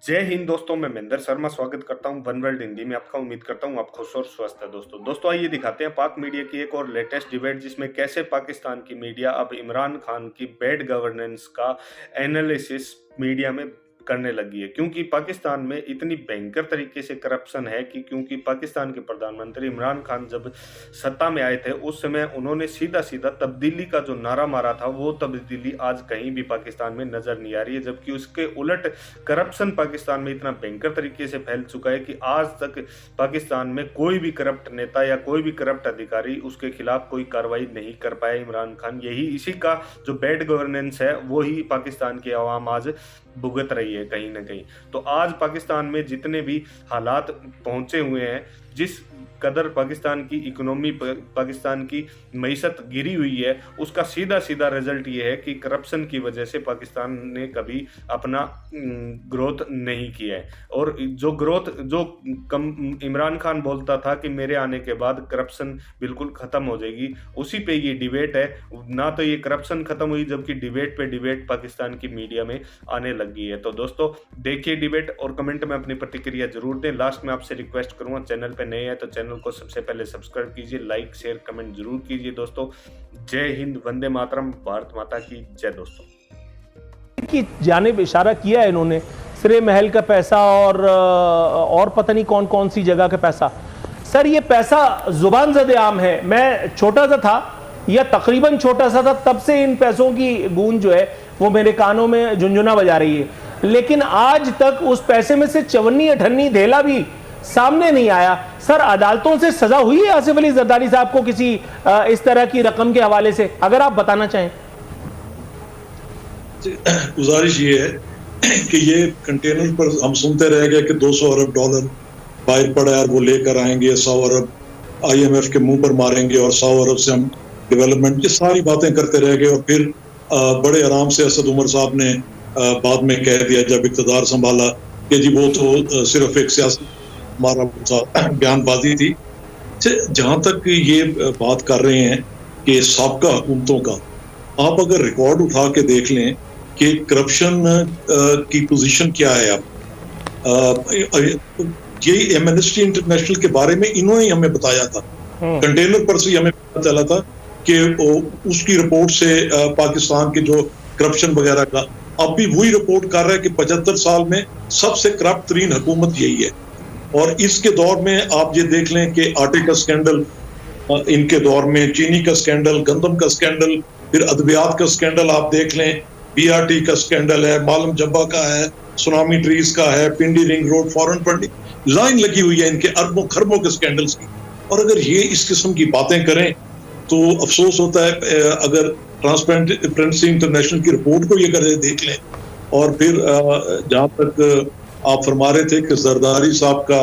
जय हिंद दोस्तों, मैं महेंद्र शर्मा स्वागत करता हूं वन वर्ल्ड हिंदी में आपका। उम्मीद करता हूं आप खुश और स्वस्थ है। दोस्तों आइए दिखाते हैं पाक मीडिया की एक और लेटेस्ट डिबेट, जिसमें कैसे पाकिस्तान की मीडिया अब इमरान खान की बैड गवर्नेंस का एनालिसिस मीडिया में करने लगी है। क्योंकि पाकिस्तान में इतनी भयंकर तरीके से करप्शन है कि क्योंकि पाकिस्तान के प्रधानमंत्री इमरान खान जब सत्ता में आए थे उस समय उन्होंने सीधा सीधा तब्दीली का जो नारा मारा था, वो तब्दीली आज कहीं भी पाकिस्तान में नजर नहीं आ रही है। जबकि उसके उलट करप्शन पाकिस्तान में इतना भयंकर तरीके से फैल चुका है कि आज तक पाकिस्तान में कोई भी करप्ट नेता या कोई भी करप्ट अधिकारी उसके खिलाफ कोई कार्रवाई नहीं कर पाया इमरान खान। यही इसी का जो बैड गवर्नेंस है वो ही पाकिस्तान की आवाम आज भुगत रही है कहीं ना कहीं। तो आज पाकिस्तान में जितने भी हालात पहुंचे हुए हैं, जिस कदर पाकिस्तान की इकोनॉमी, पाकिस्तान की मईशत गिरी हुई है, उसका सीधा सीधा रिजल्ट ये है कि करप्शन की वजह से पाकिस्तान ने कभी अपना ग्रोथ नहीं किया है। और जो ग्रोथ जो कम इमरान खान बोलता था कि मेरे आने के बाद करप्शन बिल्कुल खत्म हो जाएगी, उसी पे ये डिबेट है। ना तो ये करप्शन खत्म हुई, जबकि डिबेट पे डिबेट पाकिस्तान की मीडिया में आने लगी है। तो दोस्तों देखिए डिबेट और कमेंट में अपनी प्रतिक्रिया जरूर दें। लास्ट में आपसे रिक्वेस्ट करूंगा, चैनल पे नए हैं तो चैनल को सबसे पहले सब्सक्राइब कीजिए, लाइक शेयर कमेंट जरूर कीजिए। दोस्तों जय हिंद, वंदे मातरम, भारत माता की जय। दोस्तों की जानिब इशारा किया है इन्होंने, श्री महल का पैसा और पता नहीं कौन कौन सी जगह का पैसा। सर ये पैसा जुबान ज़दे आम है। मैं छोटा सा था या तकरीबन छोटा सा था तब से इन पैसों की गूंज जो है वो मेरे कानों में झुंझुना बजा रही है, लेकिन आज तक उस पैसे में से चवन्नी अठन्नी धेला भी सामने नहीं आया। सर अदालतों से सजा हुई है आसिफ अली जरदारी साहब को किसी इस तरह की रकम के हवाले से, अगर आप बताना चाहें। गुजारिश ये है कि ये कंटेनर पर हम सुनते रह गए कि 200 अरब डॉलर बाहर पड़ा है और वो लेकर आएंगे, 100 अरब IMF के मुंह पर मारेंगे और 100 अरब से हम डेवलपमेंट, ये सारी बातें करते रह गए। और फिर बड़े आराम से असद उमर साहब ने बाद में कह दिया जब इक़्तिदार संभाला कि जी वो तो सिर्फ एक सियासी हमारा बयानबाजी थी। जहां तक ये बात कर रहे हैं कि साबका हुकूमतों का, आप अगर रिकॉर्ड उठा के देख लें कि करप्शन की पोजीशन क्या है। अब ये एमनेस्टी इंटरनेशनल के बारे में इन्होंने हमें बताया था, कंटेनर पर से हमें पता चला था कि उसकी रिपोर्ट से पाकिस्तान के जो करप्शन वगैरह का, अब भी वही रिपोर्ट कर रहा है कि 75 साल में सबसे करप्ट तरीन हुकूमत यही है। और इसके दौर में आप ये देख लें कि आटे का स्कैंडल इनके दौर में, चीनी का स्कैंडल, गंदम का स्कैंडल, फिर अद्वियात का स्कैंडल आप देख लें, BRT का स्कैंडल है, मालम जब्बा का है, सुनामी ट्रीज का है, Pindi ring road, foreign funding, line लगी हुई है इनके अरबों खरबों के स्कैंडल्स की। और अगर ये इस किस्म की बातें करें तो अफसोस होता है। अगर ट्रांसपेरेंसी इंटरनेशनल की रिपोर्ट को ये कर देख लें, और फिर जहां तक आप फरमा रहे थे कि जरदारी साहब का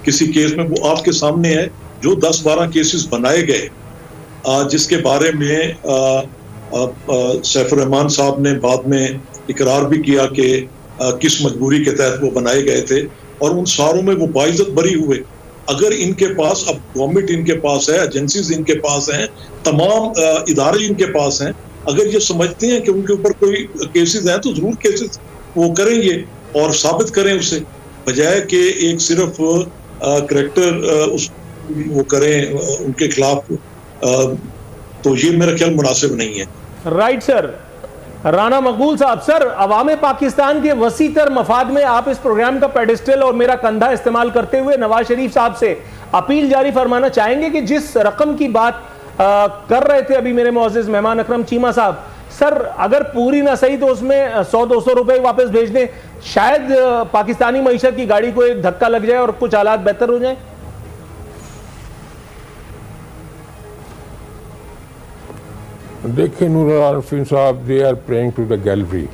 किसी केस में, वो आपके सामने है जो 10-12 केसेस बनाए गए, जिसके बारे में सैफुर रहमान साहब ने बाद में इकरार भी किया कि किस मजबूरी के तहत वो बनाए गए थे, और उन सारों में वो बाइज्जत बरी हुए। अगर इनके पास, अब गवर्नमेंट इनके पास है, एजेंसीज इनके पास हैं, तमाम इदारे इनके पास हैं, अगर ये समझते हैं कि उनके ऊपर कोई केसेस हैं तो जरूर केसेस वो करेंगे और साबित करें उसे, बजाय कि एक सिर्फ करैक्टर वो करें उनके खिलाफ। तो ये मेरा ख्याल मुनासिब नहीं है। Right sir. राना मकबूल साहब, सर अवाम पाकिस्तान के वसी तर मफाद में आप इस प्रोग्राम का पेडिस्टल और मेरा कंधा इस्तेमाल करते हुए नवाज शरीफ साहब से अपील जारी फरमाना चाहेंगे कि जिस रकम की बात कर रहे थे अभी मेरे मुअज़्ज़िज़ मेहमान अकरम चीमा साहब, सर अगर पूरी ना सही तो उसमें 100-200 रुपए वापस भेज दें, शायद पाकिस्तानी मईशत की गाड़ी को एक धक्का लग जाए और कुछ हालात बेहतर हो जाए। देखिए नूर आरफीन साहब, they are praying to the gallery.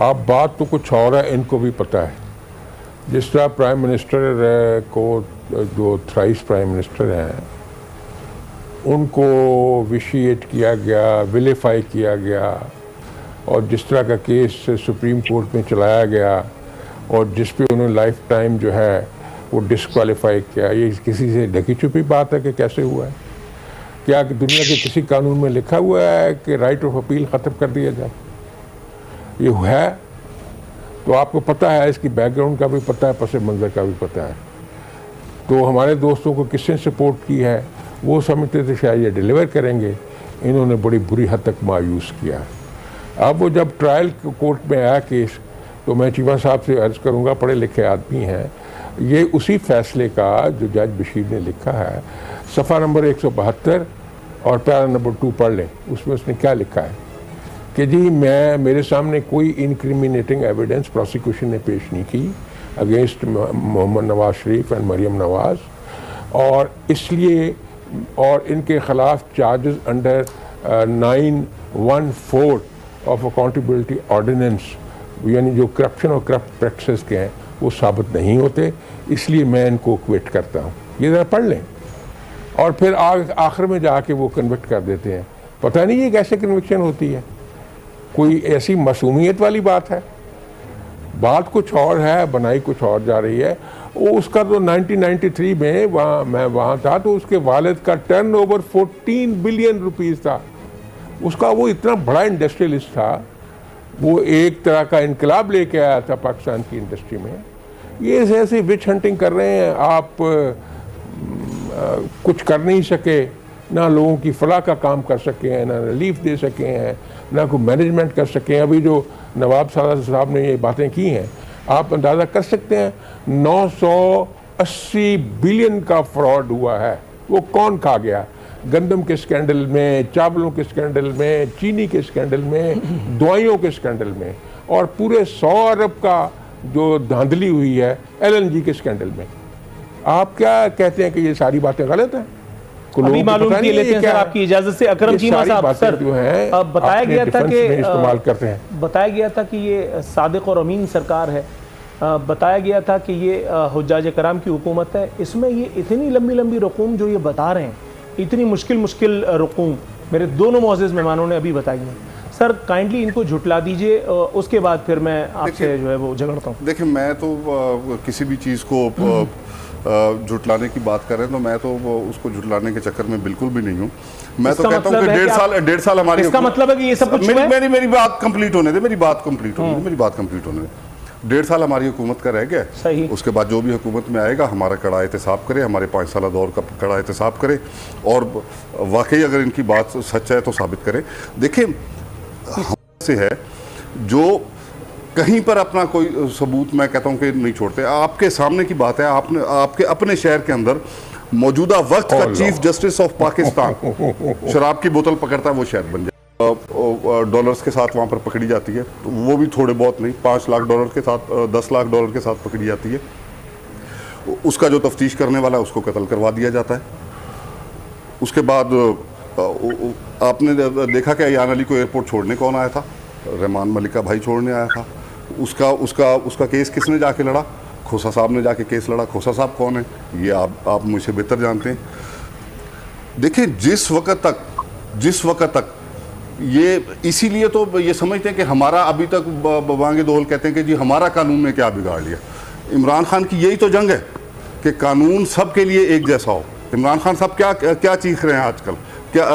आप बात तो कुछ और है, इनको भी पता है। जिस तरह प्राइम मिनिस्टर को, जो थ्राइस प्राइम मिनिस्टर हैं, उनको विशिएट किया गया, विलिफाई किया गया, और जिस तरह का केस सुप्रीम कोर्ट में चलाया गया और जिस पे उन्होंने लाइफ टाइम जो है वो डिस्क्वालीफाई किया, ये किसी से ढकी छुपी बात है कि कैसे हुआ है? क्या दुनिया के किसी कानून में लिखा हुआ है कि राइट ऑफ अपील ख़त्म कर दिया जाए? ये है तो आपको पता है, इसकी बैकग्राउंड का भी पता है, पस मंज़र का भी पता है। तो हमारे दोस्तों को किसने सपोर्ट की है, वो समझते थे शायद ये डिलीवर करेंगे, इन्होंने बड़ी बुरी हद तक मायूस किया। अब वो जब ट्रायल कोर्ट में आया केस, तो मैं चीमा साहब से अर्ज़ करूँगा, पढ़े लिखे आदमी हैं, ये उसी फैसले का जो जज बशीर ने लिखा है, सफ़ा नंबर 172 और पैरा नंबर 2 पढ़ लें। उसमें उसने क्या लिखा है कि जी मेरे सामने कोई इनक्रिमिनेटिंग एविडेंस प्रोसिक्यूशन ने पेश नहीं की अगेंस्ट मोहम्मद नवाज शरीफ एंड मरियम नवाज, और इसलिए और इनके ख़िलाफ़ charges under 914 of accountability ordinance, यानी जो करप्शन और करप्ट प्रैक्टिस के हैं, वो साबित नहीं होते, इसलिए मैं इनको क्विट करता हूँ। ये ज़रा पढ़ लें। और फिर आखिर में जाके वो कन्विक्ट कर देते हैं। पता नहीं ये कैसे कन्विक्शन होती है, कोई ऐसी मासूमियत वाली बात है? बात कुछ और है, बनाई कुछ और जा रही है। वो उसका तो 1993 में मैं वहाँ था, तो उसके वालिद का टर्नओवर 14 बिलियन रुपीज़ था। उसका वो इतना बड़ा इंडस्ट्रियलिस्ट था, वो एक तरह का इनकलाब लेके आया था पाकिस्तान की इंडस्ट्री में। ये ऐसे विच हंटिंग कर रहे हैं आप, कुछ कर नहीं सके, ना लोगों की फलाह का काम कर सके हैं, ना रिलीफ दे सके हैं, ना कोई मैनेजमेंट कर सके हैं। अभी जो नवाब साहब ने ये बातें की हैं, आप अंदाज़ा कर सकते हैं 980 बिलियन का फ्रॉड हुआ है। वो कौन खा गया? गंदम के स्कैंडल में, चावलों के स्कैंडल में, चीनी के स्कैंडल में, दवाइयों के स्कैंडल में, और पूरे 100 अरब का जो धांधली हुई है LNG के स्कैंडल में। आप क्या कहते हैं कि ये सारी बातें गलत हैं? अभी मालूम किए लेते हैं सर आपकी इजाजत से। अकरम चीमा साहब, सर जो है अब बताया गया था कि इस्तेमाल करते हैं, बताया गया था कि ये सादिक और अमीन सरकार है, बताया गया था कि ये हुज्जाज कराम की हुकूमत है। इसमें ये इतनी लंबी लंबी रकूम जो ये बता रहे हैं, इतनी मुश्किल रकूम मेरे दोनों मोअज़्ज़िज़ मेहमानों ने अभी बताई हैं। सर काइंडली इनको झुटला दीजिए, उसके बाद फिर मैं आपसे जो है वो झगड़ता हूँ। देखिए, मैं तो किसी भी चीज़ को झुटलाने की बात कर रहे हैं, तो मैं तो उसको झुटलाने के चक्कर में बिल्कुल भी नहीं हूँ। मैं तो कहता हूँ कि 1.5 साल हमारी, इसका मतलब है कि ये सब कुछ मेरी बात कंप्लीट होने दे, मेरी बात कंप्लीट होने दे। 1.5 साल हमारी हुकूमत का रह गया। सही। उसके बाद जो भी हुकूमत में आएगा, हमारा कड़ा एहतसाब करे, हमारे 5 साल दौर का कड़ा एहतसाब करे, और वाकई अगर इनकी बात सच है तो साबित करे। देखिए, से है जो कहीं पर अपना कोई सबूत, मैं कहता हूं कि नहीं छोड़ते। आपके सामने की बात है, आपने आपके अपने शहर के अंदर मौजूदा वक्त का चीफ जस्टिस ऑफ पाकिस्तान शराब की बोतल पकड़ता है, वो शायद बन जाए। डॉलर्स के साथ वहां पर पकड़ी जाती है, तो वो भी थोड़े बहुत नहीं, 5 लाख डॉलर के साथ, 10 लाख डॉलर के साथ पकड़ी जाती है। उसका जो तफ्तीश करने वाला है उसको कत्ल करवा दिया जाता है। उसके बाद आपने देखा कि अयान अली को एयरपोर्ट छोड़ने कौन आया था? रहमान मलिक का भाई छोड़ने आया था। उसका केस किसने जाके लड़ा? खोसा साहब ने जाके केस लड़ा। खोसा साहब कौन है, ये आप मुझसे बेहतर जानते हैं। देखिए, जिस वक्त तक ये, इसीलिए तो ये समझते हैं कि हमारा, अभी तक बांगे दोहल कहते हैं कि जी हमारा कानून ने क्या बिगाड़ लिया। इमरान खान की यही तो जंग है कि कानून सबके लिए एक जैसा हो। इमरान खान साहब क्या चीख रहे हैं आजकल? क्या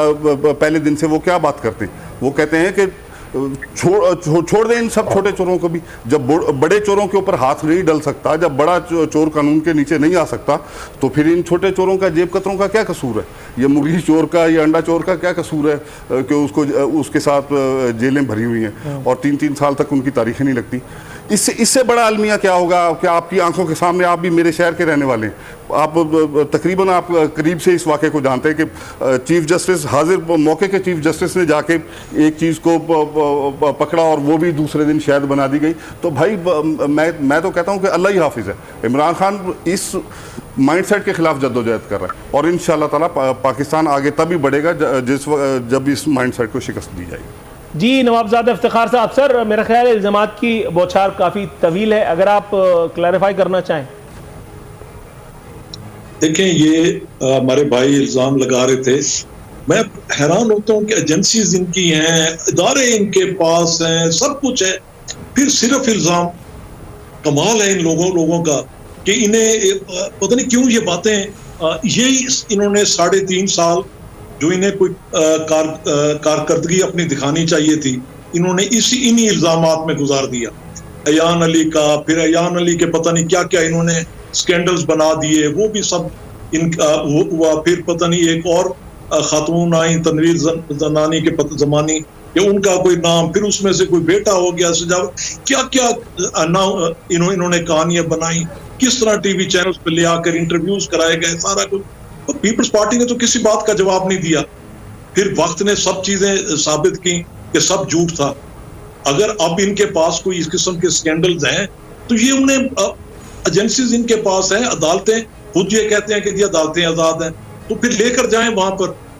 पहले दिन से वो क्या बात करते हैं? वो कहते हैं कि छोड़ दें इन सब छोटे चोरों को भी। जब बड़े चोरों के ऊपर हाथ नहीं डल सकता, जब बड़ा चोर कानून के नीचे नहीं आ सकता, तो फिर इन छोटे चोरों का, जेब कतरों का क्या कसूर है? ये मुर्गी चोर का, ये अंडा चोर का क्या कसूर है कि उसके साथ जेलें भरी हुई हैं और 3-3 साल तक उनकी तारीखें नहीं लगती? इससे बड़ा अलमिया क्या होगा? क्या आपकी आंखों के सामने, आप भी मेरे शहर के रहने वाले हैं, आप तकरीबन आप करीब से इस वाक़े को जानते हैं कि चीफ जस्टिस हाजिर, मौके के चीफ जस्टिस ने जाके एक चीज़ को पकड़ा और वो भी दूसरे दिन शायद बना दी गई। तो भाई मैं तो कहता हूं कि अल्लाह ही हाफिज़ है। इमरान खान इस माइंडसेट के खिलाफ जद्दोजहद कर रहा है, और इंशाअल्लाह ताला पाकिस्तान आगे तभी बढ़ेगा जब इस माइंडसेट को शिकस्त दी जाएगी। जी, नवाबजादा इफ्तिखार साहब, सर मेरा ख्याल है इल्ज़ामात की बौछार काफ़ी तवील है, अगर आप क्लैरिफाई करना चाहें। देखें, ये हमारे भाई इल्ज़ाम लगा रहे थे, मैं हैरान होता हूँ कि एजेंसीज इनकी हैं, इदारे इनके पास हैं, सब कुछ है, फिर सिर्फ इल्ज़ाम। कमाल है इन लोगों का कि इन्हें पता नहीं क्यों ये बातें, यही इन्होंने 3.5 साल जो इन्हें कोई कारकर्दगी अपनी दिखानी चाहिए थी, इन्होंने इन्हीं इल्ज़ामात में गुजार दिया। अयान अली का, फिर अयान अली के पता नहीं क्या क्या इन्होंने स्कैंडल्स बना दिए, वो भी सब इनका हुआ। फिर पता नहीं एक और खातून आई तनवीर जनानी के जमानी, या उनका कोई नाम, फिर उसमें से कोई बेटा हो गया सजावट, क्या क्या इन्होंने कहानियां बनाई, किस तरह टीवी चैनल्स पे ले आकर इंटरव्यूज कराए गए, सारा कुछ। तो पीपल्स पार्टी ने तो किसी बात का जवाब नहीं दिया। फिर वक्त ने सब चीजें साबित की कि सब झूठ था। अगर अब इनके पास कोई इस किस्म के स्कैंडल्स हैं तो ये उन्हें एजेंसीज इनके पास हैं, अदालतें खुद ये कहते हैं कि जी अदालतें आजाद हैं, तो फिर लेकर जाएं वहां पर।